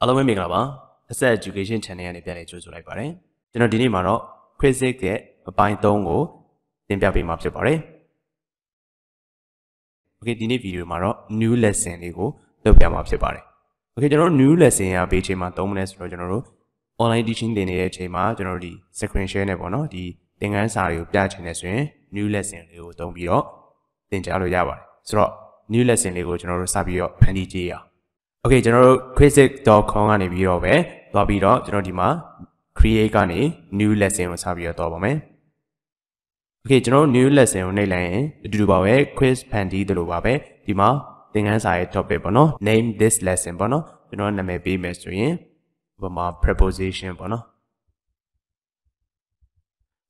အားလုံးပဲမင်္ဂလာပါ Asset Education Channel ကနေပြန်လည်ကြိုဆိုလိုက်ပါတယ်ကျွန်တော်ဒီနေ့မှာတော့ Quizizz ရဲ့အပိုင်း3ကိုတင်ပြပေးမှာဖြစ်ပါတယ် Okay ဒီနေ့ဗီဒီယိုမှာတော့ new lesson လေးကိုလုပ်ပြမှာဖြစ်ပါတယ် Okay ကျွန်တော်တို့ new lesson ရဘေးချိန်မှာသုံးမလဲဆိုတော့ကျွန်တော်တို့ online teaching သင်နေတဲ့အချိန်မှာကျွန်တော်တို့ဒီ screen share နဲ့ပေါ့နော်ဒီသင်ခန်းစာတွေကိုပြချင်နေဆိုရင် new lesson လေးကိုသုံးပြီးတော့သင်ကြားလို့ရပါတယ်ဆိုတော့ new lesson လေးကိုကျွန်တော်တို့စပြီးတော့ဖန်တီးကြည့်ရအောင် Okay ကျွန်တော်တို့ quizizz.com ကနေပြီးတော့ပဲသွားပြီးတော့ကျွန်တော်ဒီမှာ create ကနေ new lesson ကိုစပြီးတော့သွားပါမယ် Okay ကျွန်တော်တို့ new lesson ကိုနှိပ်လိုက်ရင်အတူတူပါပဲ quiz ဖန်တီးတယ်လို့ပါပဲဒီမှာသင်ခန်းစာရဲ့ topic ပေါ့နော် name this lesson ပေါ့နော်ကျွန်တော်နာမည်ပေးမယ်ဆိုရင်ဥပမာ preposition ပေါ့နော်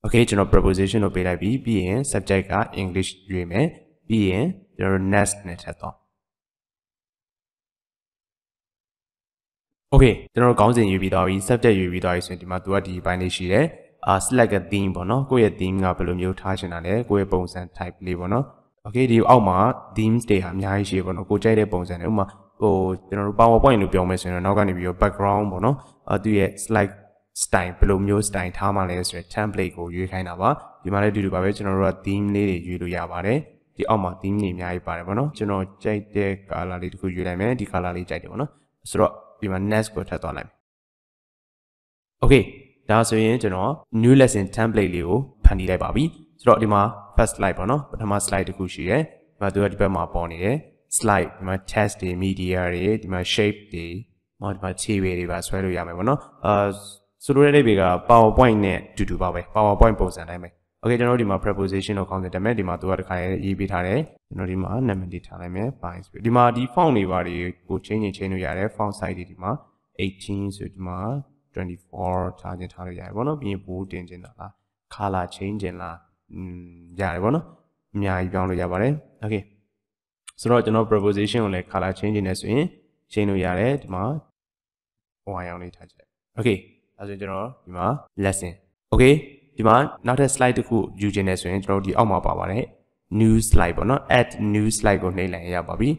Okay ကျွန်တော် preposition ကိုပေးလိုက်ပြီးရင် subject က English ရွေးမယ်ပြီးရင်ကျွန်တော် next နဲ့ထပ်သွား Okay ကျွန်တော်တို့ခေါင်းစဉ်ရွေးပြီးသွားပြီ subject ရွေးပြီးသွားပြီဆိုရင်ဒီမှာသူကဒီဘိုင်းလေးရှိတယ်select a theme ပေါ့နော်ကိုယ့်ရဲ့ theme ကဘယ်လိုမျိုးထားချင်တာလဲကိုယ့်ရဲ့ပုံစံ type လေးပေါ့နော် Okay ဒီအောက်မှာ themes တွေဟာအများကြီးရှိပေါ့နော်ကိုကြိုက်တဲ့ပုံစံတွေဥပမာဟိုကျွန်တော်တို့ PowerPoint လို့ပြောမယ်ဆိုရင်တော့နောက်ကနေပြီးတော့ background ပေါ့နော်သူရဲ့ slide style ဘယ်လိုမျိုး style ထားမှလဲဆိုရင် template ကိုရွေးခိုင်းတာပါဒီမှာလည်းဒီလိုပါပဲကျွန်တော်တို့က theme လေးတွေရွေးလို့ရပါတယ်ဒီအောက်မှာ theme တွေအများကြီးပါတယ်ပေါ့နော်ကျွန်တော်ကြိုက်တဲ့ color လေးတစ်ခုရွေးလိုက်မယ်ဒီ color လေးကြိုက်တယ်ပေါ့နော်ဆိုတော့ဒီမှာ next ကိုထပ်သွားလိုက်မယ် Okay ဒါဆိုရင်ကျွန်တော် new lesson template လေးကိုဖန်တီးလိုက်ပါပြီဆိုတော့ဒီမှာ first slide ပေါ့နော်ပထမ slide တစ်ခုရှိတယ်ဒီမှာသူကဒီဘက်မှာပေါ်နေတယ် slide ဒီမှာ text တွေ media တွေဒီမှာ shape တွေဒီမှာခြေဝေတွေပါဆွဲလို့ရမယ်ပေါ့နော်ဆိုလိုတဲ့လေးတွေက PowerPoint နဲ့တူတူပါပဲ PowerPoint ပုံစံတိုင်းပဲ Okay ကျွန်တော်ဒီမှာ preposition ကိုခေါင်းစဉ်တက်မယ်ဒီမှာသူကတစ်ခါရေးပေးထားတယ်ကျွန်တော်ဒီမှာနာမည်လေးထားလိုက်မယ်ဒီမှာဒီ font တွေပါတွေကို change လို့ရတယ် font size တွေဒီမှာ18ဆိုဒီမှာ24ထားလို့ရတယ်ပေါ့နော်ပြီးရင် bold တင်ချင်တာလား color change ချင်လားရတယ်ပေါ့နော်အများကြီးပြောင်းလို့ရပါတယ် Okay ဆိုတော့ကျွန်တော် preposition ကိုလည်း color change နေဆိုရင် change လို့ရတယ်ဒီမှာ y အောင်လေးထားကြည့် Okay အဲဆိုကျွန်တော်ဒီမှာ lesson Okay ဒီမှာနောက်ထပ် slide တစ်ခုယူချင်နေဆိုရင်ကျွန်တော်ဒီအောက်မှာပါပါတယ် new slide ပေါ့နော် add new slide ကိုနှိပ်လိုက်ရပါပြီ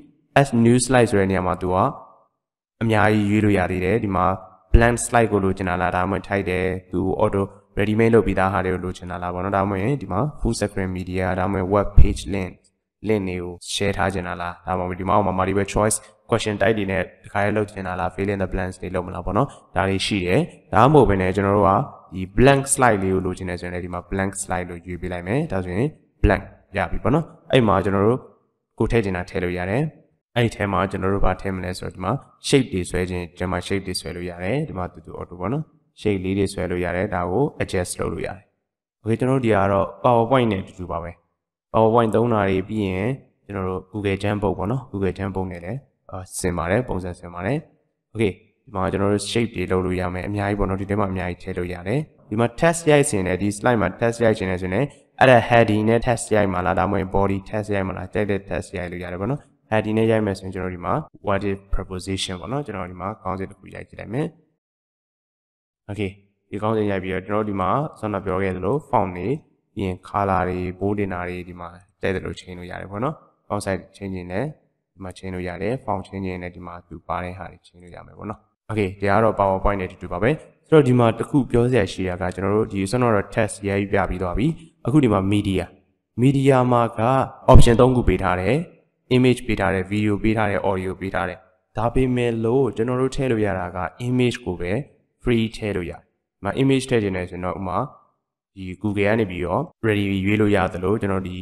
add new slide ဆိုတဲ့နေရာမှာသူကအများကြီးရွေးလို့ရသေးတယ်ဒီမှာ blank slide ကိုလိုချင်တာလားဒါမှမဟုတ်ထိုက်တယ်သူ auto ready made လုပ်ပြီးသားဟာတွေကိုလိုချင်တာလားပေါ့နော်ဒါမှမဟုတ်ဒီမှာ full screen media ဒါမှမဟုတ် web page link တွေကို share ထားချင်တာလားဒါမှမဟုတ်ဒီမှာအောက်မှာ multiple choice question type တွေနဲ့တစ်ခါလေးလုပ်ချင်တာလား fill in the blanks တွေလုပ်မလားပေါ့နော်ဒါလေးရှိတယ်ဒါမှမဟုတ်ဘဲနဲ့ကျွန်တော်တို့ကဒီ blank slide လေးကိုလိုချင်တယ်ဆိုရင်လည်းဒီမှာ blank slide လို့ရွေးပေးလိုက်မယ်ဒါဆိုရင် blank ရပြီပေါ့နော်အဲ့မှာကျွန်တော်တို့ကိုထည့်ချင်တာထည့်လို့ရတယ်အဲ့ဒီထဲမှာကျွန်တော်တို့ဘာထည့်မလဲဆိုတော့ဒီမှာ shape တွေဆွဲခြင်းဒီမှာ shape တွေဆွဲလို့ရတယ်ဒီမှာတူ auto ပေါ့နော် shape လေးတွေဆွဲလို့ရတယ်ဒါကို adjust လုပ်လို့ရတယ် Okay ကျွန်တော်တို့ဒီကတော့ PowerPoint နဲ့တူတူပါပဲ PowerPoint သုံးတာတွေပြီးရင်ကျွန်တော်တို့ Google Jambook ပေါ့နော် Google Jambook နဲ့လည်းဆင်ပါတယ်ပုံစံဆင်ပါတယ် Okay ဒီမှာကျွန်တော်တို့ shape တွေလုပ်လို့ရမယ်အများကြီးပေါ့နော်ဒီထဲမှာအများကြီးထည့်လို့ရတယ်ဒီမှာ text ရိုက်စင်တယ်ဒီ slide မှာ text ရိုက်ချင်တယ်ဆိုရင်အဲ့ဒါ heading နဲ့ text ရိုက်မှာလားဒါမှမဟုတ် body text ရိုက်မှာလားကြိုက်တဲ့ text ရိုက်လို့ရတယ်ပေါ့နော် heading နဲ့ရိုက်မယ်ဆိုရင်ကျွန်တော်ဒီမှာ what is preposition ပေါ့နော်ကျွန်တော်ဒီမှာခေါင်းစဉ်တစ်ခုရိုက်ကြည့်လိုက်မယ် Okay ဒီခေါင်းစဉ်ရိုက်ပြီးတော့ကျွန်တော်ဒီမှာဆောင်းတော့ပြောခဲ့သလို font တွေပြီးရင် color တွေ bold တင်တာတွေဒီမှာကြိုက်တယ်လို့ change လို့ရတယ်ပေါ့နော် font size change ရင်လည်းဒီမှာ change လို့ရတယ် font change ရင်လည်းဒီမှာသူပါတဲ့ဟာတွေ change လို့ရမယ်ပေါ့နော် Okay ဒီကတော့ PowerPoint နဲ့တူပါပဲဆိုတော့ဒီမှာတစ်ခုပြောစရာရှိတာကကျွန်တော်တို့ဒီဆောင်းတော့ test ရိုက်ပြပြီးသွားပြီအခုဒီမှာ media မှာက option 3ခုပေးထားတယ် image ပေးထားတယ် video ပေးထားတယ် audio ပေးထားတယ်ဒါပေမဲ့လို့ကျွန်တော်တို့ထည့်လို့ရတာက image ကိုပဲ free ထည့်လို့ရတယ်။မှာ image ထည့်ခြင်းနဲ့ဆိုတော့ဥမာဒီ Google ကနေပြီးတော့ ready ရွေးလို့ရသလိုကျွန်တော်ဒီ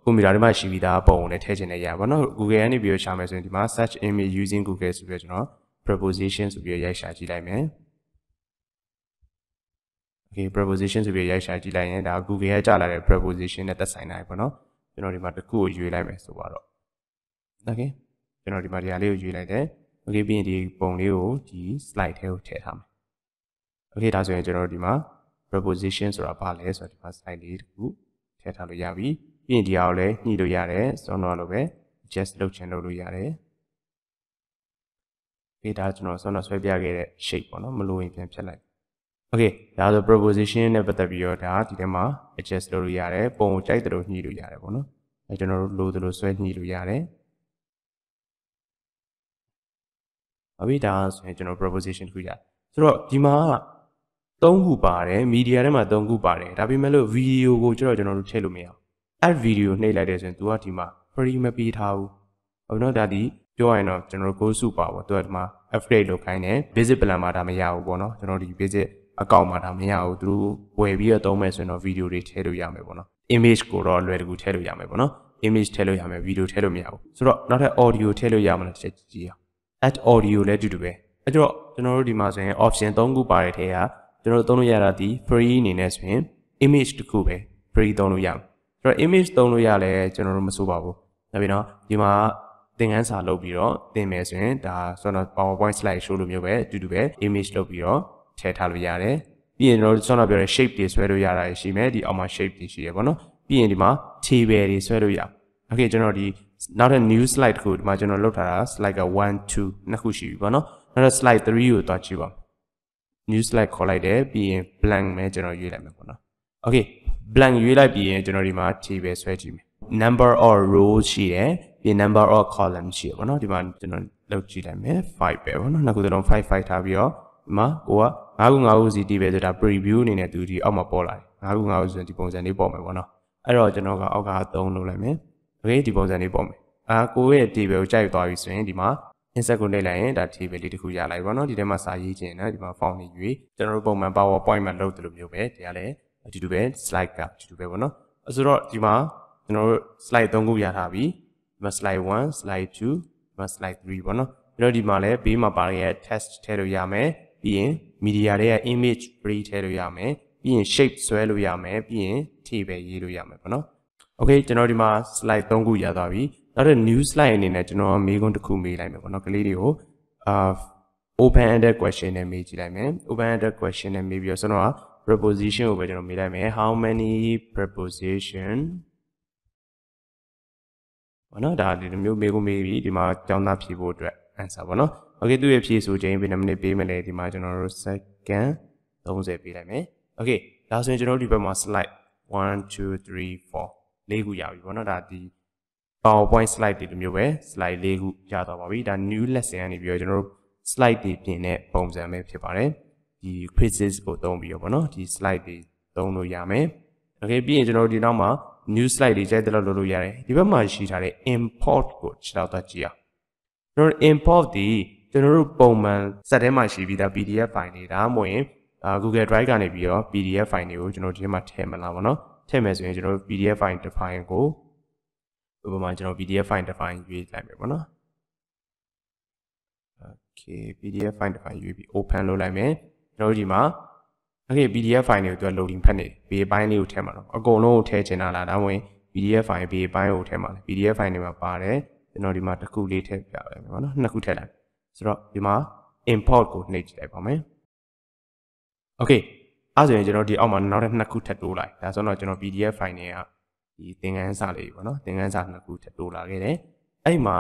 ကွန်ပျူတာထဲမှာရှိပြီးသားပုံနဲ့ထည့်ခြင်းနဲ့ရပါတော့။ Google ကနေပြီးတော့ရှာမယ်ဆိုရင်ဒီမှာ search image using Google ဆိုပြီးတော့ကျွန်တော် preposition ဆိုပြီးတော့ရိုက်ရှာကြည့်လိုက်မယ်။ Okay preposition ဆိုပြီးရိုက်ရှာကြည့်လိုက်ရင်ဒါ Google ကကြာလာတဲ့ preposition နဲ့သက်ဆိုင်တာပေါ့နော်။ကျွန်တော်ဒီမှာတစ်ခုကိုရွေးလိုက်မယ်ဆိုတော့ Okay ကျွန်တော်ဒီမှာဒီဟာလေးကိုရွေးလိုက်တယ် Okay ပြီးရင်ဒီပုံလေးကိုဒီ slide ထဲကိုထည့်ထားမယ် Okay ဒါဆိုရင်ကျွန်တော်ဒီမှာ preposition ဆိုတာဘာလဲဆိုတော့ဒီမှာ slide လေးတစ်ခုထည့်ထားလို့ရပြီပြီးရင်ဒီဟာကိုလည်းညှိလို့ရတယ်စောတော့လိုပဲ adjust လုပ်ချင်လို့ရတယ် Okay ဒါကျွန်တော်စောတော့ဆွဲပြခဲ့တဲ့ shape ပေါ့နော်မလိုရင်ပြန်ဖြတ်လိုက် Okay ဒါဆို preposition နဲ့ပတ်သက်ပြီးတော့ဒါဒီထဲမှာ adjust လုပ်လို့ရတယ်ပုံကိုကြိုက်တယ်လို့ညှိလို့ရတယ်ပေါ့နော်အဲကျွန်တော်တို့လိုသလိုဆွဲညှိလို့ရတယ် အဘိဒါဆိုရင်ကျွန်တော် proposition တစ်ခုရဆိုတော့ဒီမှာ3ခုပါတယ် media ထဲမှာ3ခုပါတယ်ဒါပေမဲ့လို့ video ကိုကျွန်တော်တို့ထည့်လို့မရဘူး add video နှိပ်လိုက်တဲ့ဆိုရင် तू ကဒီမှာ free မပေးထားဘူးဟုတ်နော်ဒါဒီပြောရရင်တော့ကျွန်တော်တို့ go super ပေါ့ तू ကဒီမှာ upgrade လုပ်ခိုင်းတယ် visit plan မှာဒါမရဘူးပေါ့နော်ကျွန်တော်ဒီ visit account မှာဒါမရဘူးသူဝယ်ပြီးတော့သုံးမယ်ဆိုရင်တော့ video တွေထည့်လို့ရမယ်ပေါ့နော် image ကိုတော့လွယ်တကူထည့်လို့ရမယ်ပေါ့နော် image ထည့်လို့ရမယ် video ထည့်လို့မရဘူးဆိုတော့နောက်ထပ် audio ထည့်လို့ရမှာလားတစ်ချက်ကြည့်အောင် add audio လည်းတူတူပဲအဲ့တော့ကျွန်တော်တို့ဒီမှာဆိုရင် option 3ခုပါတဲ့ထဲကကျွန်တော်တို့သုံးလို့ရတာဒီ free အနေနဲ့ဆိုရင် image တစ်ခုပဲ free သုံးလို့ရမယ်ဆိုတော့ image သုံးလို့ရလဲကျွန်တော်တို့မဆိုးပါဘူးဒါပြီးတော့ဒီမှာသင်ခန်းစာလုပ်ပြီးတော့သင်မယ်ဆိုရင်ဒါဆိုတော့ PowerPoint slide show လိုမျိုးပဲတူတူပဲ image လုပ်ပြီးတော့ထည့်ထားလို့ရတယ်ပြီးရင်ကျွန်တော်ဆောင်းပြောတဲ့ shape တွေဆွဲလို့ရတာရှိမယ်ဒီအောက်မှာ shape တွေရှိရပေါ့နော်ပြီးရင်ဒီမှာ table တွေဆွဲလို့ရโอเคကျွန်တော်ဒီနောက်ထပ် new slide တစ်ခုဒီမှာကျွန်တော်လုပ်ထားတာ slide က1 2နှစ်ခုရှိပြီပေါ့နော်နောက်ထပ် slide 3ကိုတွားကြည့်ပါ new slide ခေါ်လိုက်တယ်ပြီးရင် blank ပဲကျွန်တော်ရွေးလိုက်မယ်ပေါ့နော်โอเค blank ရွေးလိုက်ပြီးရင်ကျွန်တော်ဒီမှာ table ဆွဲကြည့်မယ် number or row ရှိတယ်ပြီး number or column ရှိရပေါ့နော်ဒီမှာကျွန်တော်လုပ်ကြည့်လိုက်မယ်5ပဲပေါ့နော်နောက်ခုတော့5 5ထားပြီးတော့ဒီမှာကိုက9ခု9ခုစီတီးပဲဆိုတာ preview အနေနဲ့သူဒီအောက်မှာပေါ်လာတယ်9ခု9ခုဆိုရင်ဒီပုံစံလေးပေါ်မယ်ပေါ့နော်အဲ့တော့ကျွန်တော်ကအောက်က3လုပ်လိုက်မယ်โอเคဒီပုံစံလေးပေါ်မယ်ကိုရဲ့ table ကိုကြိုက်သွားပြီဆိုရင်ဒီမှာ insert ကိုနှိပ်လိုက်ရင်ဒါ table လေးတစ်ခုရလိုက်ပေါ့နော်ဒီထဲမှာစာရေးခြင်းနဲ့ဒီမှာ font တွေရွေးကျွန်တော်တို့ပုံမှန် PowerPoint မှာလုပ်တယ်လို့မျိုးပဲဒီကလည်းအတူတူပဲ slide ကတူတူပဲပေါ့နော်ဆိုတော့ဒီမှာကျွန်တော်တို့ slide 3ခုရထားပြီဒီမှာ slide 1 slide 2ဒီမှာ slide 3ပေါ့နော်ပြီးတော့ဒီမှာလည်းဘေးမှာပါတဲ့ text ထည့်လို့ရမယ်ပြီးရင် media တွေက image free ထည့်လို့ရမယ်ပြီးရင် shape ဆွဲလို့ရမယ်ပြီးရင် table ရေးလို့ရမယ်ပေါ့နော် okay ကျွန်တော်ဒီမှာ slide 3ခုရသွားပြီနောက်တဲ့ new slide အနေနဲ့ကျွန်တော်မေးခွန်းတစ်ခုမေးလိုက်မယ်ပေါ့နော်ကလေးတွေကိုopen ended question နဲ့မေးကြည့်လိုက်မယ် open ended question နဲ့မေးပြီးတော့ကျွန်တော်က preposition ကိုပဲကျွန်တော်မေးလိုက်မယ် how many preposition ဘာနော်ဒါဒီမျိုးမေးခွန်းမေးပြီးဒီမှာကျောင်းသားဖြေဖို့အတွက် answer ပေါ့နော် okay သူ့ရဲ့ဖြေဆိုခြင်းဘယ်နှမိနစ်ပေးမလဲဒီမှာကျွန်တော်တို့ second 30ပေးလိုက်မယ် okay ဒါဆိုရင်ကျွန်တော်တို့ဒီဘက်မှာ slide 1 2 3 4 ၄ခုရပြီပေါ့နော်ဒါဒီ PowerPoint slide တွေလိုမျိုးပဲ slide ၄ခုရသွားပါပြီဒါ new lesson ကနေပြီးတော့ကျွန်တော်တို့ slide တွေပြင်တဲ့ပုံစံပဲဖြစ်ပါတယ်ဒီ Quizizz ကိုသုံးပြီးတော့ပေါ့နော်ဒီ slide တွေသုံးလို့ရမယ် okay ပြီးရင်ကျွန်တော်တို့ဒီနောက်မှာ new slide တွေကြိုက်တဲ့လောက်လုပ်လို့ရတယ်ဒီဘက်မှာရှိထားတဲ့ import ကိုကျွန်တော်တို့ကြည့်အောင်ကျွန်တော်တို့ import ဒီကျွန်တော်တို့ပုံမှန် set ထဲမှာရှိပြီးသား PDF file တွေဒါမှမဟုတ်ရင်Google Drive ကနေပြီးတော့ PDF file တွေကိုကျွန်တော်ဒီထဲမှာထည့်မလားပေါ့နော်ထည့်မယ်ဆိုရင်ကျွန်တော်တို့ PDF file တစ် file ကိုဥပမာကျွန်တော် PDF file တစ် file ရွေးလိုက်မယ်ပေါ့နော် Okay PDF file တစ် file ရွေးပြီး open လုပ်လိုက်မယ်ကျွန်တော်တို့ဒီမှာ Okay PDF file တွေကိုသူက loading ဖတ်နေဘေးပိုင်းလေးကိုထည့်မှာတော့အကုန်လုံးကိုထည့်ချင်တာလားဒါမှမဟုတ် PDF file ဘေးပိုင်းကိုထည့်မှာလဲ PDF file တွေမှာပါတယ်ကျွန်တော်ဒီမှာတစ်ခုလေးထည့်ပြလိုက်မယ်ပေါ့နော်နှစ်ခုထည့်လိုက်ဆိုတော့ဒီမှာ import ကိုနှိပ်ကြည့်လိုက်ပါမယ် Okay အဲ့ဆိုရင်ကျွန်တော်ဒီအောက်မှာနောက်ထပ်နှစ်ခုထပ်တိုးလိုက်ဒါဆိုတော့ကျွန်တော် PDF file တွေကဒီသင်ခန်းစာလေးပေါ့နော်သင်ခန်းစာနှစ်ခုထပ်တိုးလာခဲ့တယ်အဲ့မှာ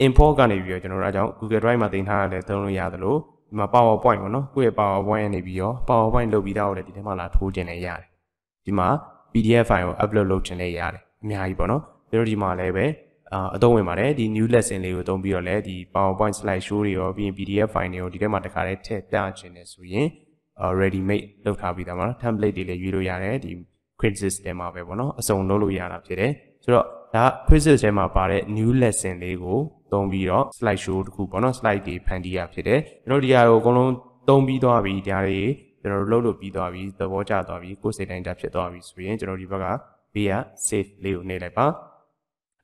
import ကနေပြီးတော့ကျွန်တော်တို့အကြောင်း Google Drive မှာသင်ထားရတယ်သုံးလို့ရတယ်လို့ဒီမှာ PowerPoint ပေါ့နော်ကိုယ့်ရဲ့ PowerPoint ကနေပြီးတော့ PowerPoint လုပ်ပြီးသားကိုလည်းဒီထဲမှာလာထိုးခြင်းလည်းရတယ်ဒီမှာ PDF file ကို upload လုပ်ခြင်းလည်းရတယ်အများကြီးပေါ့နော်ပြီးတော့ဒီမှာလည်းပဲအသုံးဝင်ပါတယ်ဒီ new lesson လေးကိုသုံးပြီးတော့လည်းဒီ PowerPoint slide show တွေရောပြီးရင် PDF file တွေကိုဒီထဲမှာတစ်ခါတည်းထည့်ပြခြင်းနဲ့ဆိုရင်ready made လုပ်ထားပြီးသားပါနော် template တွေလည်းရွေးလို့ရတယ်ဒီ Quizizz ထဲမှာပဲပေါ့နော်အစုံလုပ်လို့ရတာဖြစ်တယ်ဆိုတော့ဒါ Quizizz ထဲမှာပါတဲ့ new lesson လေးကိုသုံးပြီးတော့ slide show တခုပေါ့နော် slide တွေဖန်တီးရဖြစ်တယ်ကျွန်တော်ဒီဟာကိုအကုန်လုံးသုံးပြီးသွားပြီဒါတွေကျွန်တော်တို့လုပ်လို့ပြီးသွားပြီသဘောကျသွားပြီကိုယ်စိတ်တိုင်းတာဖြစ်သွားပြီဆိုရင်ကျွန်တော်ဒီဘက်ကဘေးက save လေးကိုနှိပ်လိုက်ပါ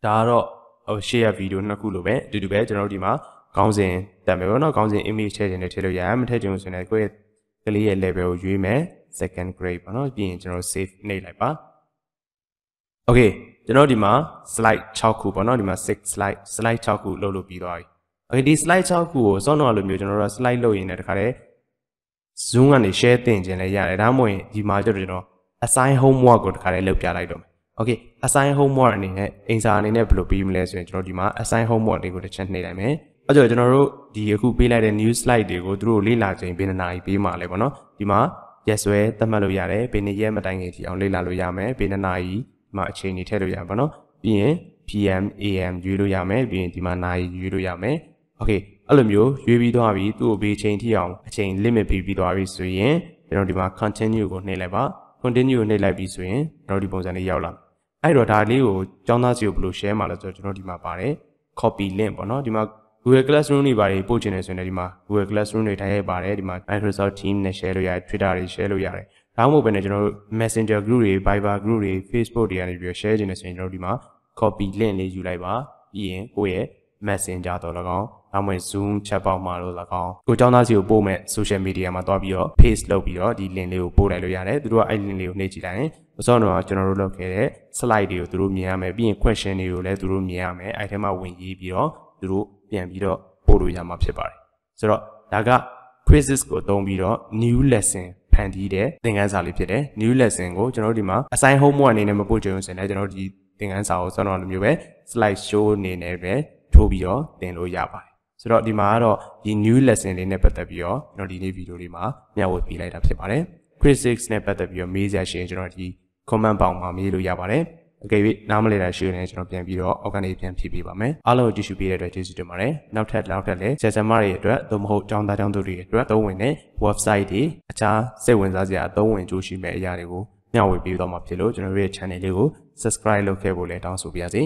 ဒါကတော့share video နှစ်ခုလိုပဲအတူတူပဲကျွန်တော်တို့ဒီမှာခေါင်းစဉ်တက်မယ်ပေါ့နော်ခေါင်းစဉ် image ထည့်ခြင်းနဲ့ထည့်လို့ရတယ်မထည့်ခြင်းဆိုရင်ကိုယ့်ရဲ့ကလေးရဲ့ level ကိုရွေးမယ် second grade ပေါ့နော်ပြီးရင်ကျွန်တော် save နှိပ်လိုက်ပါ okay ကျွန်တော်ဒီမှာ slide 6ခုပေါ့နော်ဒီမှာ6 slide 6ခုလုပ်လို့ပြီးသွားပြီ okay ဒီ slide 6ခုကိုစောင့်တော့လိုမျိုးကျွန်တော်တို့ slide လုပ်ရင်းနဲ့တခါတည်း zoom ကနေ share တင်ခြင်းလည်းရတယ်ဒါမှမဟုတ်ဒီမှာကျွန်တော် assign homework ကိုတခါတည်းလုပ်ပြလိုက်တော့မယ် okay assign homework အနေနဲ့အင်စာအနေနဲ့ဘယ်လိုပြီးမလဲဆိုရင်ကျွန်တော်ဒီမှာ assign homework လေးကိုတစ်ချက်နှိပ်လိုက်မယ်အဲ့တော့ကျွန်တော်တို့ဒီအခုပေးလိုက်တဲ့ new slide တွေကိုသူတို့လေ့လာခြင်းဘယ်နှစ်နာရီပေးမှာလဲပေါ့နော်ဒီမှာ ရက်စွဲသတ်မှတ်လို့ရတယ်ဘယ်နှစ်ရက်မတိုင်ခင်ထိအောင်လေ့လာလို့ရမယ်ဘယ်နှစ်နာရီဒီမှာအချိန်တွေထည့်လို့ရပါတော့ပြီးရင် PM AM ရွေးလို့ရမယ်ပြီးရင်ဒီမှာနာရီရွေးလို့ရမယ် Okay အဲ့လိုမျိုးရွေးပြီးသွားပြီသူ့ကိုဘေးချိန်ထိအောင်အချိန် limit ပေးပြီးသွားပြီဆိုရင်ကျွန်တော်ဒီမှာ continue ကိုနှိပ်လိုက်ပါ continue ကိုနှိပ်လိုက်ပြီဆိုရင်ကျွန်တော်ဒီပုံစံလေးရောက်လာအဲ့တော့ဒါလေးကိုကျောင်းသားစီကိုဘယ်လို share မှာလဲဆိုတော့ကျွန်တော်ဒီမှာပါတယ် copy link ပေါ့နော်ဒီမှာ Google Classroom တွေပါတယ်ပို့ချင်တယ်ဆိုရင်ဒီမှာ Google Classroom တွေတိုင်းရိုက်ပါတယ်ဒီမှာ Microsoft Teams နဲ့ share လို့ရတယ် Twitter တွေ share လို့ရတယ်ဒါမှမဟုတ်ဘဲနဲ့ကျွန်တော်တို့ Messenger group တွေ Viber group တွေ Facebook တွေကနေပြီး share ချင်တယ်ဆိုရင်ကျွန်တော်ဒီမှာ copy link လေးယူလိုက်ပါပြီးရင်ကိုယ့်ရဲ့ Messenger တော့၎င်းဒါမှမဟုတ် Zoom chat box မှာတော့၎င်းကိုကျောင်းသားစီကိုပို့မဲ့ social media မှာတွားပြီးတော့ paste လုပ်ပြီးတော့ဒီ link လေးကိုပို့လိုက်လို့ရတယ်သူတို့ကအဲ့ link လေးကိုနှိပ်ကြည့်လိုက်ရင်အစောတော့ကျွန်တော်တို့လုပ်ခဲ့တဲ့ slide တွေကိုသူတို့မြင်ရမယ်ပြီးရင် question တွေကိုလည်းသူတို့မြင်ရမယ်အဲ့ထဲမှာဝင်ရေးပြီးတော့သူတို့ပြန်ပြီးတော့ပို့လို့ရမှာဖြစ်ပါတယ်ဆိုတော့ဒါက Quizizz ကိုသုံးပြီးတော့ new lesson ဖန်တီးတဲ့သင်ခန်းစာလေးဖြစ်တယ် new lesson ကိုကျွန်တော်တို့ဒီမှာ assign homework အနေနဲ့မပို့ချင်ဘူးဆိုရင်လည်းကျွန်တော်တို့ဒီသင်ခန်းစာကိုစောတော့လိုမျိုးပဲ slide show အနေနဲ့ပဲထိုးပြီးတော့သင်လို့ရပါတယ်ဆိုတော့ဒီမှာကတော့ဒီ new lesson လေးနဲ့ပတ်သက်ပြီးတော့ကျွန်တော်ဒီနေ့ဗီဒီယိုလေးမှာမျှဝေပေးလိုက်တာဖြစ်ပါတယ် Quizizz နဲ့ပတ်သက်ပြီးတော့မေးစရာရှိရင်ကျွန်တော်ဒီ comment box မှာမေးလို့ရပါတယ်အကယ်၍နားမလည်တာရှိရင်ကျွန်တော်ပြန်ပြီးတော့အောက်ကနေပြန်ဖြည့်ပေးပါမယ်အားလုံးကိုကြည့်ရှုပေးတဲ့အတွက်ကျေးဇူးတင်ပါတယ်နောက်ထပ်လည်းဆရာဆရာမတွေအတွက်သို့မဟုတ်ကျောင်းသားကျောင်းသူတွေအတွက်သုံးဝင်တဲ့ website တွေအခြားစိတ်ဝင်စားစရာအသုံးဝင်ကြိုးရှိမဲ့အရာတွေကိုမျှဝေပေးသွားမှာဖြစ်လို့ကျွန်တော်တို့ရဲ့ channel လေးကို subscribe လုပ်ခဲ့ဖို့လည်းတောင်းဆိုပါရစေ